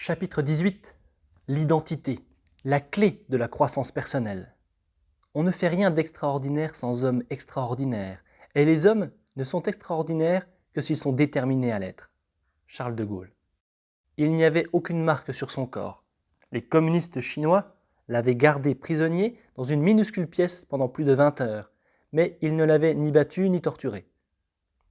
Chapitre 18. L'identité, la clé de la croissance personnelle. On ne fait rien d'extraordinaire sans hommes extraordinaires, et les hommes ne sont extraordinaires que s'ils sont déterminés à l'être. Charles de Gaulle. Il n'y avait aucune marque sur son corps. Les communistes chinois l'avaient gardé prisonnier dans une minuscule pièce pendant plus de 20 heures, mais ils ne l'avaient ni battu ni torturé.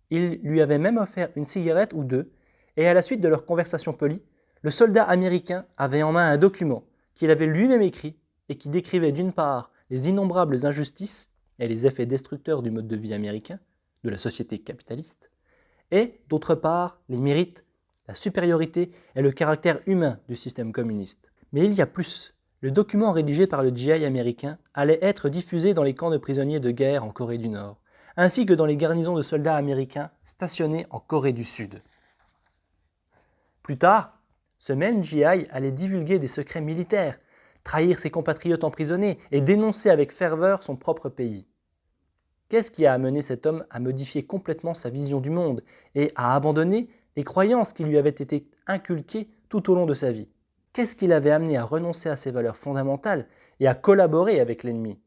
Ils lui avaient même offert une cigarette ou deux, et à la suite de leur conversation polie, le soldat américain avait en main un document qu'il avait lui-même écrit et qui décrivait d'une part les innombrables injustices et les effets destructeurs du mode de vie américain, de la société capitaliste, et d'autre part les mérites, la supériorité et le caractère humain du système communiste. Mais il y a plus. Le document rédigé par le GI américain allait être diffusé dans les camps de prisonniers de guerre en Corée du Nord, ainsi que dans les garnisons de soldats américains stationnés en Corée du Sud. Plus tard, ce même GI allait divulguer des secrets militaires, trahir ses compatriotes emprisonnés et dénoncer avec ferveur son propre pays. Qu'est-ce qui a amené cet homme à modifier complètement sa vision du monde et à abandonner les croyances qui lui avaient été inculquées tout au long de sa vie? Qu'est-ce qui l'avait amené à renoncer à ses valeurs fondamentales et à collaborer avec l'ennemi?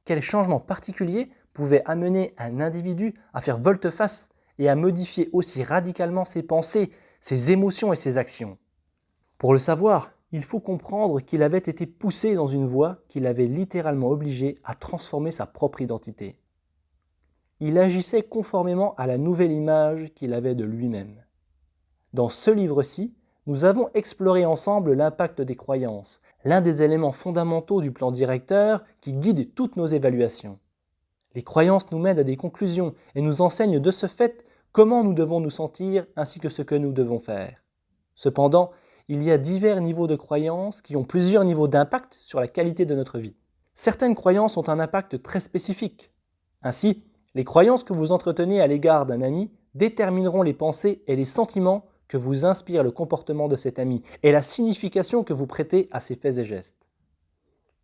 Quel changement particulier pouvait amener un individu à faire volte-face et à modifier aussi radicalement ses pensées, ses émotions et ses actions? Pour le savoir, il faut comprendre qu'il avait été poussé dans une voie qui l'avait littéralement obligé à transformer sa propre identité. Il agissait conformément à la nouvelle image qu'il avait de lui-même. Dans ce livre-ci, nous avons exploré ensemble l'impact des croyances, l'un des éléments fondamentaux du plan directeur qui guide toutes nos évaluations. Les croyances nous mènent à des conclusions et nous enseignent de ce fait comment nous devons nous sentir ainsi que ce que nous devons faire. Cependant, il y a divers niveaux de croyances qui ont plusieurs niveaux d'impact sur la qualité de notre vie. Certaines croyances ont un impact très spécifique. Ainsi, les croyances que vous entretenez à l'égard d'un ami détermineront les pensées et les sentiments que vous inspire le comportement de cet ami et la signification que vous prêtez à ses faits et gestes.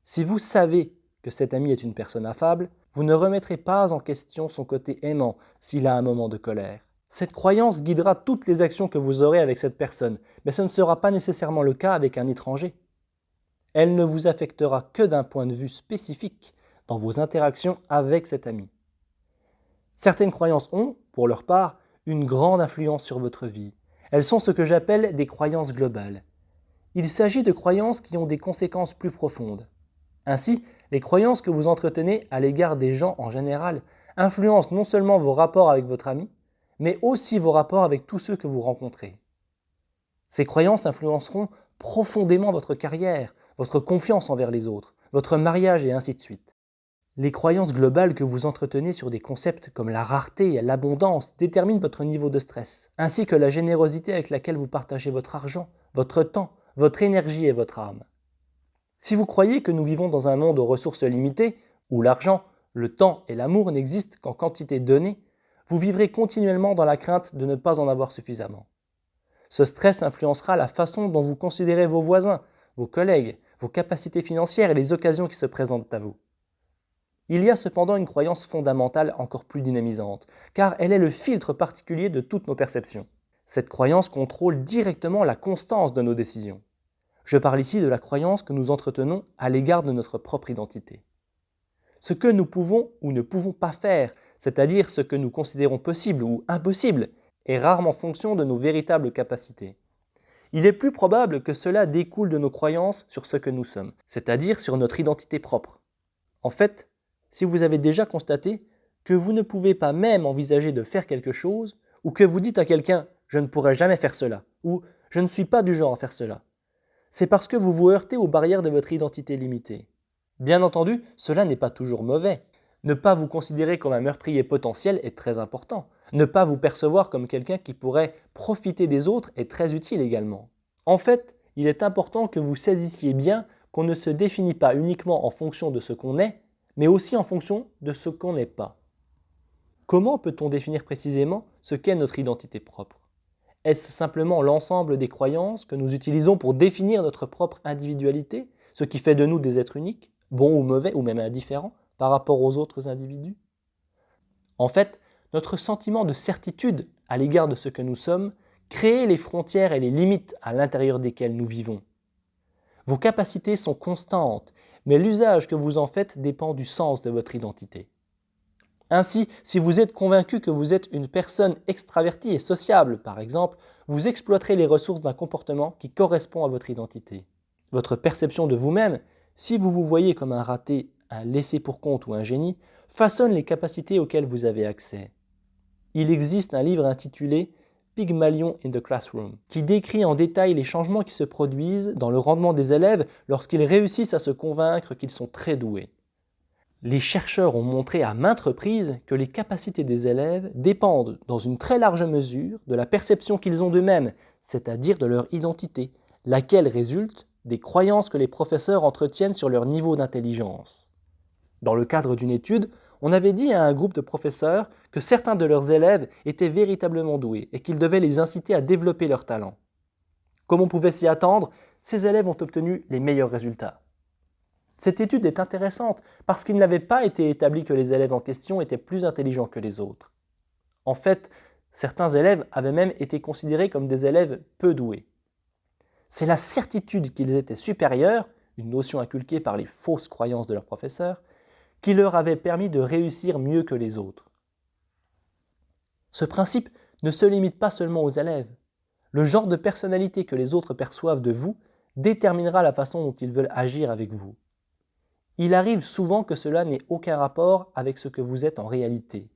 Si vous savez que cet ami est une personne affable, vous ne remettrez pas en question son côté aimant s'il a un moment de colère. Cette croyance guidera toutes les actions que vous aurez avec cette personne, mais ce ne sera pas nécessairement le cas avec un étranger. Elle ne vous affectera que d'un point de vue spécifique dans vos interactions avec cet ami. Certaines croyances ont, pour leur part, une grande influence sur votre vie. Elles sont ce que j'appelle des croyances globales. Il s'agit de croyances qui ont des conséquences plus profondes. Ainsi, les croyances que vous entretenez à l'égard des gens en général influencent non seulement vos rapports avec votre ami, mais aussi vos rapports avec tous ceux que vous rencontrez. Ces croyances influenceront profondément votre carrière, votre confiance envers les autres, votre mariage et ainsi de suite. Les croyances globales que vous entretenez sur des concepts comme la rareté et l'abondance déterminent votre niveau de stress, ainsi que la générosité avec laquelle vous partagez votre argent, votre temps, votre énergie et votre âme. Si vous croyez que nous vivons dans un monde aux ressources limitées, où l'argent, le temps et l'amour n'existent qu'en quantité donnée, vous vivrez continuellement dans la crainte de ne pas en avoir suffisamment. Ce stress influencera la façon dont vous considérez vos voisins, vos collègues, vos capacités financières et les occasions qui se présentent à vous. Il y a cependant une croyance fondamentale encore plus dynamisante, car elle est le filtre particulier de toutes nos perceptions. Cette croyance contrôle directement la constance de nos décisions. Je parle ici de la croyance que nous entretenons à l'égard de notre propre identité. Ce que nous pouvons ou ne pouvons pas faire, c'est-à-dire ce que nous considérons possible ou impossible, est rarement fonction de nos véritables capacités. Il est plus probable que cela découle de nos croyances sur ce que nous sommes, c'est-à-dire sur notre identité propre. En fait, si vous avez déjà constaté que vous ne pouvez pas même envisager de faire quelque chose, ou que vous dites à quelqu'un « je ne pourrai jamais faire cela » ou « je ne suis pas du genre à faire cela », c'est parce que vous vous heurtez aux barrières de votre identité limitée. Bien entendu, cela n'est pas toujours mauvais. Ne pas vous considérer comme un meurtrier potentiel est très important. Ne pas vous percevoir comme quelqu'un qui pourrait profiter des autres est très utile également. En fait, il est important que vous saisissiez bien qu'on ne se définit pas uniquement en fonction de ce qu'on est, mais aussi en fonction de ce qu'on n'est pas. Comment peut-on définir précisément ce qu'est notre identité propre? Est-ce simplement l'ensemble des croyances que nous utilisons pour définir notre propre individualité, ce qui fait de nous des êtres uniques, bons ou mauvais ou même indifférents par rapport aux autres individus? En fait, notre sentiment de certitude à l'égard de ce que nous sommes Créez les frontières et les limites à l'intérieur desquelles nous vivons. Vos capacités sont constantes, mais l'usage que vous en faites dépend du sens de votre identité. Ainsi, si vous êtes convaincu que vous êtes une personne extravertie et sociable, par exemple, vous exploiterez les ressources d'un comportement qui correspond à votre identité. Votre perception de vous-même, si vous vous voyez comme un raté, un laissé-pour-compte ou un génie, façonne les capacités auxquelles vous avez accès. Il existe un livre intitulé « Pygmalion in the Classroom » qui décrit en détail les changements qui se produisent dans le rendement des élèves lorsqu'ils réussissent à se convaincre qu'ils sont très doués. Les chercheurs ont montré à maintes reprises que les capacités des élèves dépendent dans une très large mesure de la perception qu'ils ont d'eux-mêmes, c'est-à-dire de leur identité, laquelle résulte des croyances que les professeurs entretiennent sur leur niveau d'intelligence. Dans le cadre d'une étude, on avait dit à un groupe de professeurs que certains de leurs élèves étaient véritablement doués et qu'ils devaient les inciter à développer leurs talents. Comme on pouvait s'y attendre, ces élèves ont obtenu les meilleurs résultats. Cette étude est intéressante parce qu'il n'avait pas été établi que les élèves en question étaient plus intelligents que les autres. En fait, certains élèves avaient même été considérés comme des élèves peu doués. C'est la certitude qu'ils étaient supérieurs, une notion inculquée par les fausses croyances de leurs professeurs, qui leur avait permis de réussir mieux que les autres. Ce principe ne se limite pas seulement aux élèves. Le genre de personnalité que les autres perçoivent de vous déterminera la façon dont ils veulent agir avec vous. Il arrive souvent que cela n'ait aucun rapport avec ce que vous êtes en réalité.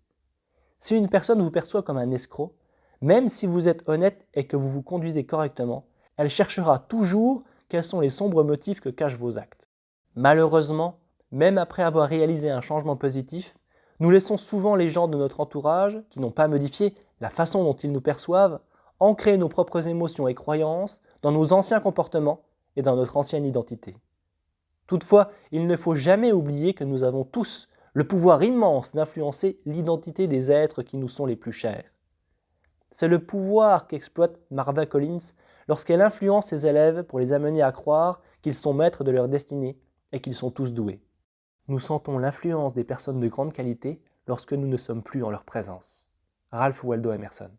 Si une personne vous perçoit comme un escroc, même si vous êtes honnête et que vous vous conduisez correctement, elle cherchera toujours quels sont les sombres motifs que cachent vos actes. Malheureusement, même après avoir réalisé un changement positif, nous laissons souvent les gens de notre entourage, qui n'ont pas modifié la façon dont ils nous perçoivent, ancrer nos propres émotions et croyances dans nos anciens comportements et dans notre ancienne identité. Toutefois, il ne faut jamais oublier que nous avons tous le pouvoir immense d'influencer l'identité des êtres qui nous sont les plus chers. C'est le pouvoir qu'exploite Marva Collins lorsqu'elle influence ses élèves pour les amener à croire qu'ils sont maîtres de leur destinée et qu'ils sont tous doués. Nous sentons l'influence des personnes de grande qualité lorsque nous ne sommes plus en leur présence. Ralph Waldo Emerson.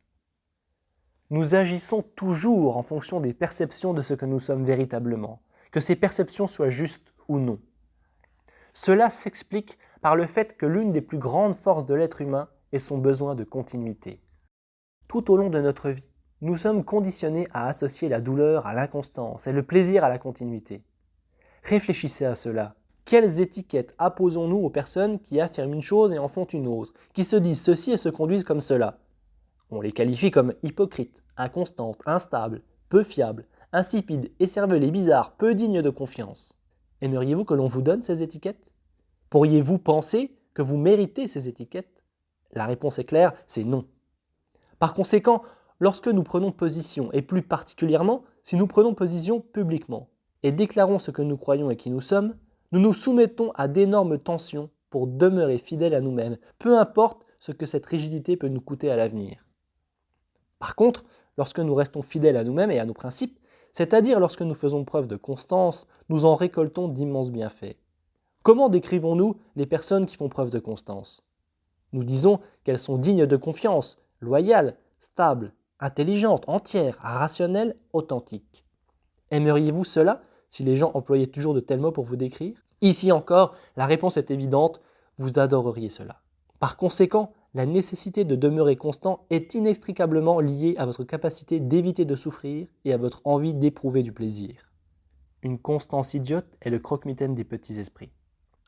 Nous agissons toujours en fonction des perceptions de ce que nous sommes véritablement, que ces perceptions soient justes ou non. Cela s'explique par le fait que l'une des plus grandes forces de l'être humain est son besoin de continuité. Tout au long de notre vie, nous sommes conditionnés à associer la douleur à l'inconstance et le plaisir à la continuité. Réfléchissez à cela. Quelles étiquettes apposons-nous aux personnes qui affirment une chose et en font une autre, qui se disent ceci et se conduisent comme cela? On les qualifie comme hypocrites, inconstantes, instables, peu fiables, insipides, écervelés, bizarres, peu dignes de confiance. Aimeriez-vous que l'on vous donne ces étiquettes? Pourriez-vous penser que vous méritez ces étiquettes? La réponse est claire, c'est non. Par conséquent, lorsque nous prenons position, et plus particulièrement si nous prenons position publiquement, et déclarons ce que nous croyons et qui nous sommes, nous nous soumettons à d'énormes tensions pour demeurer fidèles à nous-mêmes, peu importe ce que cette rigidité peut nous coûter à l'avenir. Par contre, lorsque nous restons fidèles à nous-mêmes et à nos principes, c'est-à-dire lorsque nous faisons preuve de constance, nous en récoltons d'immenses bienfaits. Comment décrivons-nous les personnes qui font preuve de constance? Nous disons qu'elles sont dignes de confiance, loyales, stables, intelligentes, entières, rationnelles, authentiques. Aimeriez-vous cela si les gens employaient toujours de tels mots pour vous décrire? Ici encore, la réponse est évidente, vous adoreriez cela. Par conséquent, la nécessité de demeurer constant est inextricablement liée à votre capacité d'éviter de souffrir et à votre envie d'éprouver du plaisir. Une constance idiote est le croque-mitaine des petits esprits.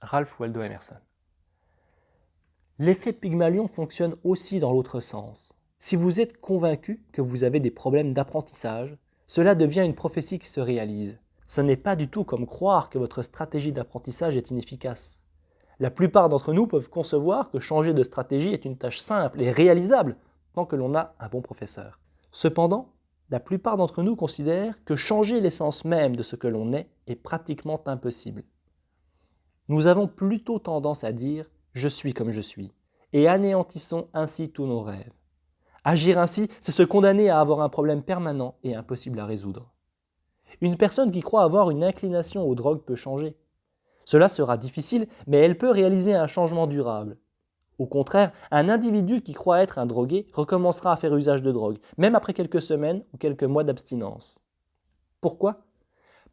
Ralph Waldo Emerson. L'effet Pygmalion fonctionne aussi dans l'autre sens. Si vous êtes convaincu que vous avez des problèmes d'apprentissage, cela devient une prophétie qui se réalise. Ce n'est pas du tout comme croire que votre stratégie d'apprentissage est inefficace. La plupart d'entre nous peuvent concevoir que changer de stratégie est une tâche simple et réalisable tant que l'on a un bon professeur. Cependant, la plupart d'entre nous considèrent que changer l'essence même de ce que l'on est pratiquement impossible. Nous avons plutôt tendance à dire « je suis comme je suis » et anéantissons ainsi tous nos rêves. Agir ainsi, c'est se condamner à avoir un problème permanent et impossible à résoudre. Une personne qui croit avoir une inclination aux drogues peut changer. Cela sera difficile, mais elle peut réaliser un changement durable. Au contraire, un individu qui croit être un drogué recommencera à faire usage de drogue, même après quelques semaines ou quelques mois d'abstinence. Pourquoi ?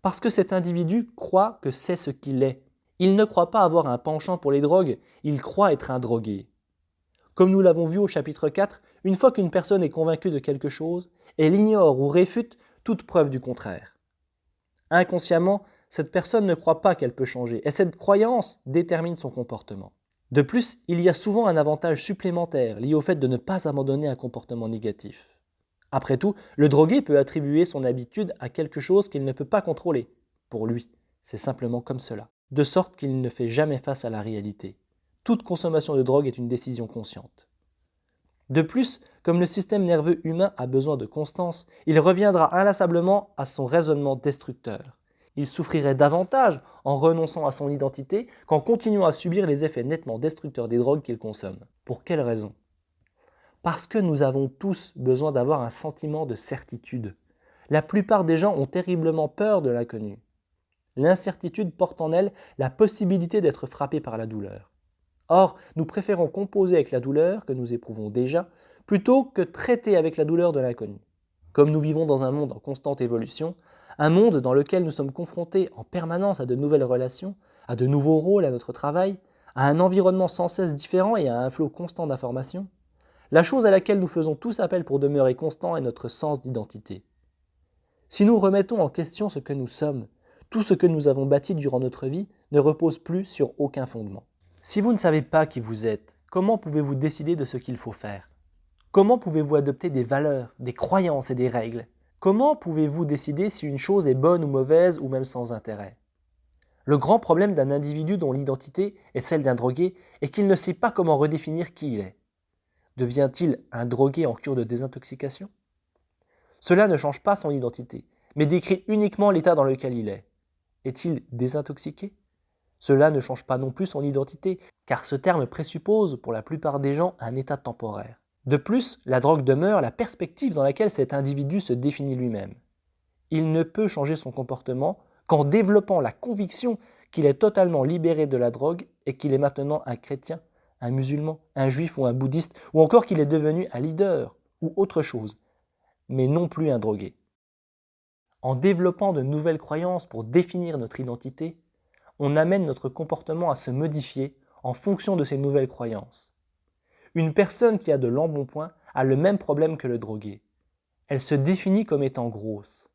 Parce que cet individu croit que c'est ce qu'il est. Il ne croit pas avoir un penchant pour les drogues, il croit être un drogué. Comme nous l'avons vu au chapitre 4, une fois qu'une personne est convaincue de quelque chose, elle ignore ou réfute toute preuve du contraire. Inconsciemment, cette personne ne croit pas qu'elle peut changer, et cette croyance détermine son comportement. De plus, il y a souvent un avantage supplémentaire lié au fait de ne pas abandonner un comportement négatif. Après tout, le drogué peut attribuer son habitude à quelque chose qu'il ne peut pas contrôler. Pour lui, c'est simplement comme cela. De sorte qu'il ne fait jamais face à la réalité. Toute consommation de drogue est une décision consciente. De plus, comme le système nerveux humain a besoin de constance, il reviendra inlassablement à son raisonnement destructeur. Il souffrirait davantage en renonçant à son identité qu'en continuant à subir les effets nettement destructeurs des drogues qu'il consomme. Pour quelle raison ? Parce que nous avons tous besoin d'avoir un sentiment de certitude. La plupart des gens ont terriblement peur de l'inconnu. L'incertitude porte en elle la possibilité d'être frappé par la douleur. Or, nous préférons composer avec la douleur que nous éprouvons déjà, plutôt que traiter avec la douleur de l'inconnu. Comme nous vivons dans un monde en constante évolution, un monde dans lequel nous sommes confrontés en permanence à de nouvelles relations, à de nouveaux rôles à notre travail, à un environnement sans cesse différent et à un flot constant d'informations, la chose à laquelle nous faisons tous appel pour demeurer constant est notre sens d'identité. Si nous remettons en question ce que nous sommes, tout ce que nous avons bâti durant notre vie ne repose plus sur aucun fondement. Si vous ne savez pas qui vous êtes, comment pouvez-vous décider de ce qu'il faut faire ? Comment pouvez-vous adopter des valeurs, des croyances et des règles ? Comment pouvez-vous décider si une chose est bonne ou mauvaise ou même sans intérêt ? Le grand problème d'un individu dont l'identité est celle d'un drogué est qu'il ne sait pas comment redéfinir qui il est. Devient-il un drogué en cure de désintoxication ? Cela ne change pas son identité, mais décrit uniquement l'état dans lequel il est. Est-il désintoxiqué ? Cela ne change pas non plus son identité, car ce terme présuppose pour la plupart des gens un état temporaire. De plus, la drogue demeure la perspective dans laquelle cet individu se définit lui-même. Il ne peut changer son comportement qu'en développant la conviction qu'il est totalement libéré de la drogue et qu'il est maintenant un chrétien, un musulman, un juif ou un bouddhiste, ou encore qu'il est devenu un leader ou autre chose, mais non plus un drogué. En développant de nouvelles croyances pour définir notre identité, on amène notre comportement à se modifier en fonction de ces nouvelles croyances. Une personne qui a de l'embonpoint a le même problème que le drogué. Elle se définit comme étant grosse.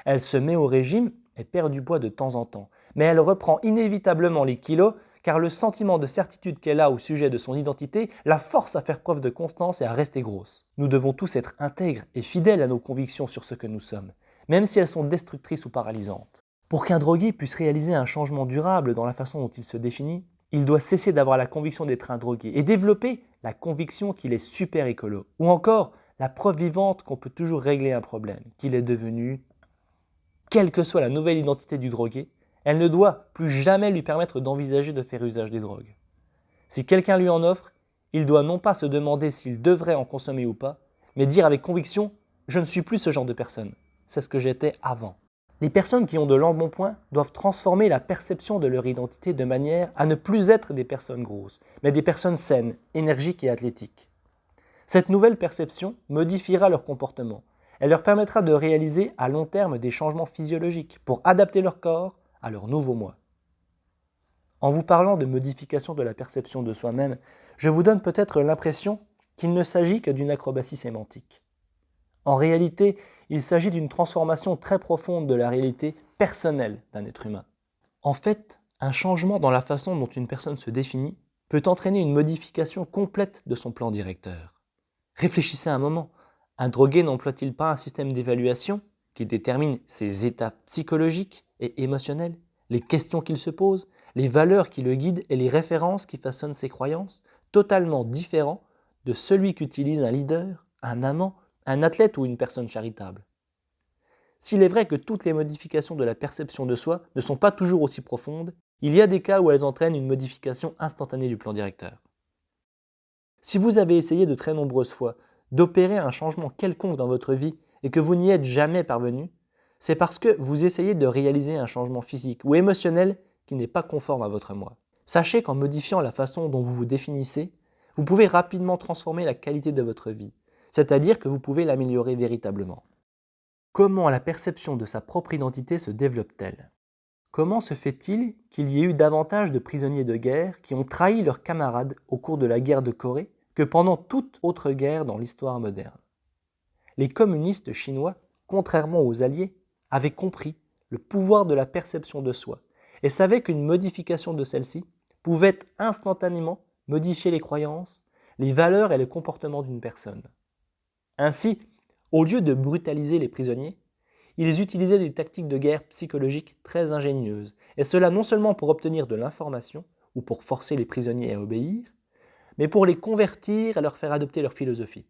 Elle se met au régime et perd du poids de temps en temps, mais elle reprend inévitablement les kilos car le sentiment de certitude qu'elle a au sujet de son identité la force à faire preuve de constance et à rester grosse. Nous devons tous être intègres et fidèles à nos convictions sur ce que nous sommes, même si elles sont destructrices ou paralysantes. Pour qu'un drogué puisse réaliser un changement durable dans la façon dont il se définit, il doit cesser d'avoir la conviction d'être un drogué et développer la conviction qu'il est super écolo. Ou encore, la preuve vivante qu'on peut toujours régler un problème, qu'il est devenu, quelle que soit la nouvelle identité du drogué, elle ne doit plus jamais lui permettre d'envisager de faire usage des drogues. Si quelqu'un lui en offre, il doit non pas se demander s'il devrait en consommer ou pas, mais dire avec conviction « je ne suis plus ce genre de personne, c'est ce que j'étais avant ». Les personnes qui ont de l'embonpoint doivent transformer la perception de leur identité de manière à ne plus être des personnes grosses, mais des personnes saines, énergiques et athlétiques. Cette nouvelle perception modifiera leur comportement. Elle leur permettra de réaliser à long terme des changements physiologiques pour adapter leur corps à leur nouveau moi. En vous parlant de modification de la perception de soi-même, je vous donne peut-être l'impression qu'il ne s'agit que d'une acrobatie sémantique. En réalité, il s'agit d'une transformation très profonde de la réalité personnelle d'un être humain. En fait, un changement dans la façon dont une personne se définit peut entraîner une modification complète de son plan directeur. Réfléchissez un moment, un drogué n'emploie-t-il pas un système d'évaluation qui détermine ses états psychologiques et émotionnels, les questions qu'il se pose, les valeurs qui le guident et les références qui façonnent ses croyances, totalement différents de celui qu'utilise un leader, un amant, un athlète ou une personne charitable. S'il est vrai que toutes les modifications de la perception de soi ne sont pas toujours aussi profondes, il y a des cas où elles entraînent une modification instantanée du plan directeur. Si vous avez essayé de très nombreuses fois d'opérer un changement quelconque dans votre vie et que vous n'y êtes jamais parvenu, c'est parce que vous essayez de réaliser un changement physique ou émotionnel qui n'est pas conforme à votre moi. Sachez qu'en modifiant la façon dont vous vous définissez, vous pouvez rapidement transformer la qualité de votre vie, c'est-à-dire que vous pouvez l'améliorer véritablement. Comment la perception de sa propre identité se développe-t-elle? Comment se fait-il qu'il y ait eu davantage de prisonniers de guerre qui ont trahi leurs camarades au cours de la guerre de Corée que pendant toute autre guerre dans l'histoire moderne? Les communistes chinois, contrairement aux Alliés, avaient compris le pouvoir de la perception de soi et savaient qu'une modification de celle-ci pouvait instantanément modifier les croyances, les valeurs et le comportement d'une personne. Ainsi, au lieu de brutaliser les prisonniers, ils utilisaient des tactiques de guerre psychologiques très ingénieuses, et cela non seulement pour obtenir de l'information ou pour forcer les prisonniers à obéir, mais pour les convertir et leur faire adopter leur philosophie.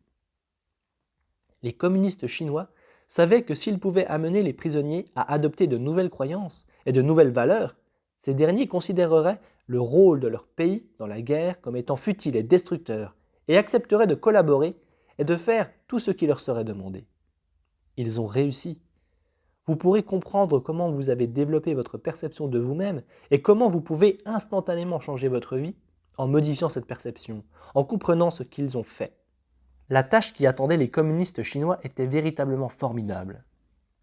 Les communistes chinois savaient que s'ils pouvaient amener les prisonniers à adopter de nouvelles croyances et de nouvelles valeurs, ces derniers considéreraient le rôle de leur pays dans la guerre comme étant futile et destructeur, et accepteraient de collaborer et de faire tout ce qui leur serait demandé. Ils ont réussi. Vous pourrez comprendre comment vous avez développé votre perception de vous-même et comment vous pouvez instantanément changer votre vie en modifiant cette perception, en comprenant ce qu'ils ont fait. La tâche qui attendait les communistes chinois était véritablement formidable.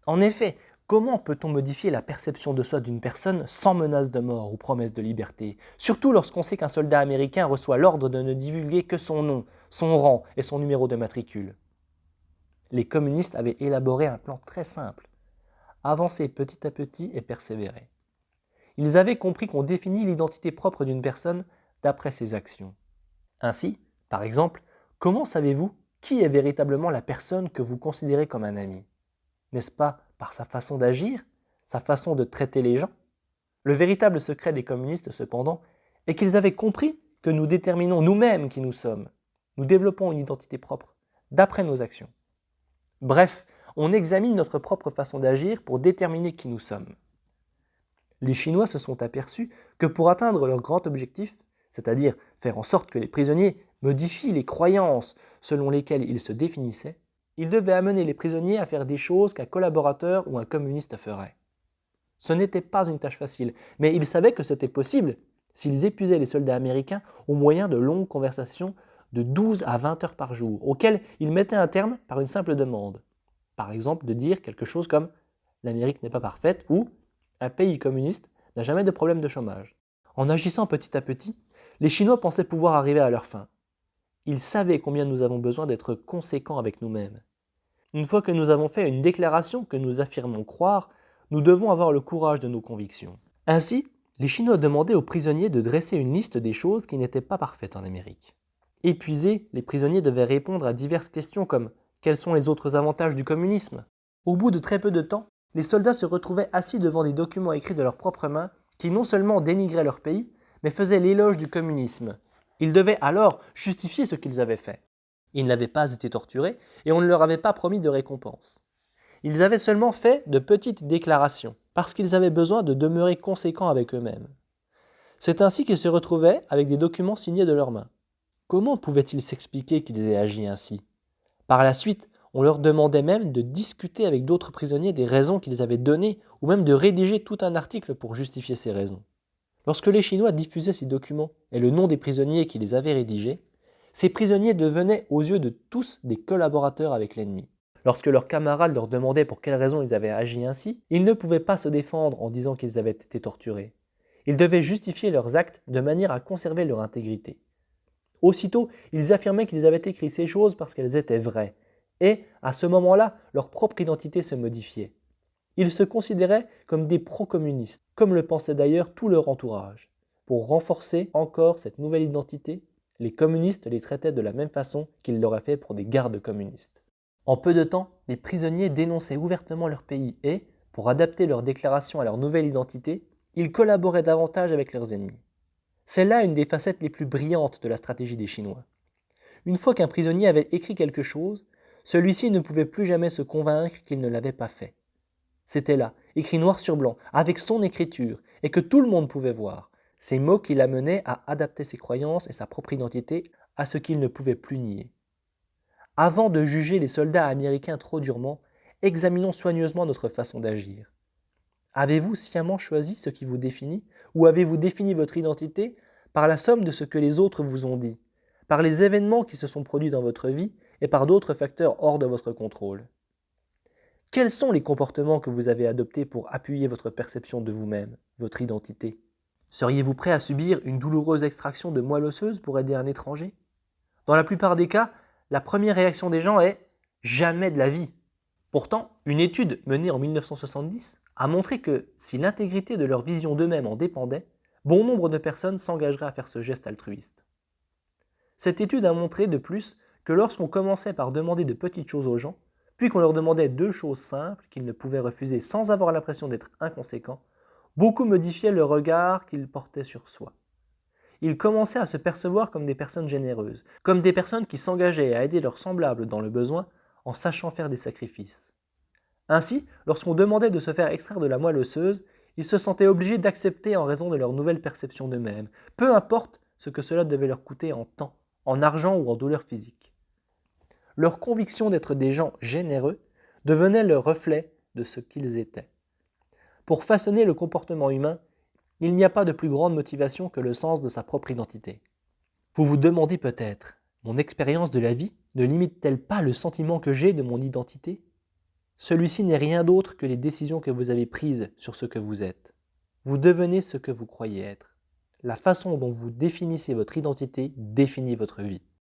En effet, comment peut-on modifier la perception de soi d'une personne sans menace de mort ou promesse de liberté, surtout lorsqu'on sait qu'un soldat américain reçoit l'ordre de ne divulguer que son nom, son rang et son numéro de matricule? Les communistes avaient élaboré un plan très simple: avancer petit à petit et persévérer. Ils avaient compris qu'on définit l'identité propre d'une personne d'après ses actions. Ainsi, par exemple, comment savez-vous qui est véritablement la personne que vous considérez comme un ami? N'est-ce pas par sa façon d'agir, sa façon de traiter les gens? Le véritable secret des communistes, cependant, est qu'ils avaient compris que nous déterminons nous-mêmes qui nous sommes. Nous développons une identité propre, d'après nos actions. Bref, on examine notre propre façon d'agir pour déterminer qui nous sommes. Les Chinois se sont aperçus que pour atteindre leur grand objectif, c'est-à-dire faire en sorte que les prisonniers modifient les croyances selon lesquelles ils se définissaient, ils devaient amener les prisonniers à faire des choses qu'un collaborateur ou un communiste ferait. Ce n'était pas une tâche facile, mais ils savaient que c'était possible s'ils épuisaient les soldats américains au moyen de longues conversations de 12 à 20 heures par jour, auxquelles ils mettaient un terme par une simple demande. Par exemple, de dire quelque chose comme « l'Amérique n'est pas parfaite » ou « un pays communiste n'a jamais de problème de chômage ». En agissant petit à petit, les Chinois pensaient pouvoir arriver à leur fin. Ils savaient combien nous avons besoin d'être conséquents avec nous-mêmes. Une fois que nous avons fait une déclaration que nous affirmons croire, nous devons avoir le courage de nos convictions. Ainsi, les Chinois demandaient aux prisonniers de dresser une liste des choses qui n'étaient pas parfaites en Amérique. Épuisés, les prisonniers devaient répondre à diverses questions comme « Quels sont les autres avantages du communisme ?» Au bout de très peu de temps, les soldats se retrouvaient assis devant des documents écrits de leurs propres mains qui non seulement dénigraient leur pays, mais faisaient l'éloge du communisme. Ils devaient alors justifier ce qu'ils avaient fait. Ils n'avaient pas été torturés et on ne leur avait pas promis de récompense. Ils avaient seulement fait de petites déclarations, parce qu'ils avaient besoin de demeurer conséquents avec eux-mêmes. C'est ainsi qu'ils se retrouvaient avec des documents signés de leurs mains. Comment pouvaient-ils s'expliquer qu'ils aient agi ainsi? Par la suite, on leur demandait même de discuter avec d'autres prisonniers des raisons qu'ils avaient données, ou même de rédiger tout un article pour justifier ces raisons. Lorsque les Chinois diffusaient ces documents et le nom des prisonniers qui les avaient rédigés, ces prisonniers devenaient aux yeux de tous des collaborateurs avec l'ennemi. Lorsque leurs camarades leur demandaient pour quelles raisons ils avaient agi ainsi, ils ne pouvaient pas se défendre en disant qu'ils avaient été torturés. Ils devaient justifier leurs actes de manière à conserver leur intégrité. Aussitôt, ils affirmaient qu'ils avaient écrit ces choses parce qu'elles étaient vraies, et, à ce moment-là, leur propre identité se modifiait. Ils se considéraient comme des pro-communistes, comme le pensait d'ailleurs tout leur entourage. Pour renforcer encore cette nouvelle identité, les communistes les traitaient de la même façon qu'ils l'auraient fait pour des gardes communistes. En peu de temps, les prisonniers dénonçaient ouvertement leur pays et, pour adapter leur déclaration à leur nouvelle identité, ils collaboraient davantage avec leurs ennemis. C'est là une des facettes les plus brillantes de la stratégie des Chinois. Une fois qu'un prisonnier avait écrit quelque chose, celui-ci ne pouvait plus jamais se convaincre qu'il ne l'avait pas fait. C'était là, écrit noir sur blanc, avec son écriture, et que tout le monde pouvait voir. Ces mots qui l'amenaient à adapter ses croyances et sa propre identité à ce qu'il ne pouvait plus nier. Avant de juger les soldats américains trop durement, examinons soigneusement notre façon d'agir. Avez-vous sciemment choisi ce qui vous définit, ou avez-vous défini votre identité par la somme de ce que les autres vous ont dit, par les événements qui se sont produits dans votre vie et par d'autres facteurs hors de votre contrôle. Quels sont les comportements que vous avez adoptés pour appuyer votre perception de vous-même, votre identité? Seriez-vous prêt à subir une douloureuse extraction de moelle osseuse pour aider un étranger? Dans la plupart des cas, la première réaction des gens est « jamais de la vie ». Pourtant, une étude menée en 1970 a montré que si l'intégrité de leur vision d'eux-mêmes en dépendait, bon nombre de personnes s'engageraient à faire ce geste altruiste. Cette étude a montré de plus que lorsqu'on commençait par demander de petites choses aux gens, puis qu'on leur demandait 2 choses simples qu'ils ne pouvaient refuser sans avoir l'impression d'être inconséquents, beaucoup modifiaient le regard qu'ils portaient sur soi. Ils commençaient à se percevoir comme des personnes généreuses, comme des personnes qui s'engageaient à aider leurs semblables dans le besoin en sachant faire des sacrifices. Ainsi, lorsqu'on demandait de se faire extraire de la moelle osseuse, ils se sentaient obligés d'accepter en raison de leur nouvelle perception d'eux-mêmes, peu importe ce que cela devait leur coûter en temps, en argent ou en douleur physique. Leur conviction d'être des gens généreux devenait le reflet de ce qu'ils étaient. Pour façonner le comportement humain, il n'y a pas de plus grande motivation que le sens de sa propre identité. Vous vous demandez peut-être, mon expérience de la vie ne limite-t-elle pas le sentiment que j'ai de mon identité? Celui-ci n'est rien d'autre que les décisions que vous avez prises sur ce que vous êtes. Vous devenez ce que vous croyez être. La façon dont vous définissez votre identité définit votre vie.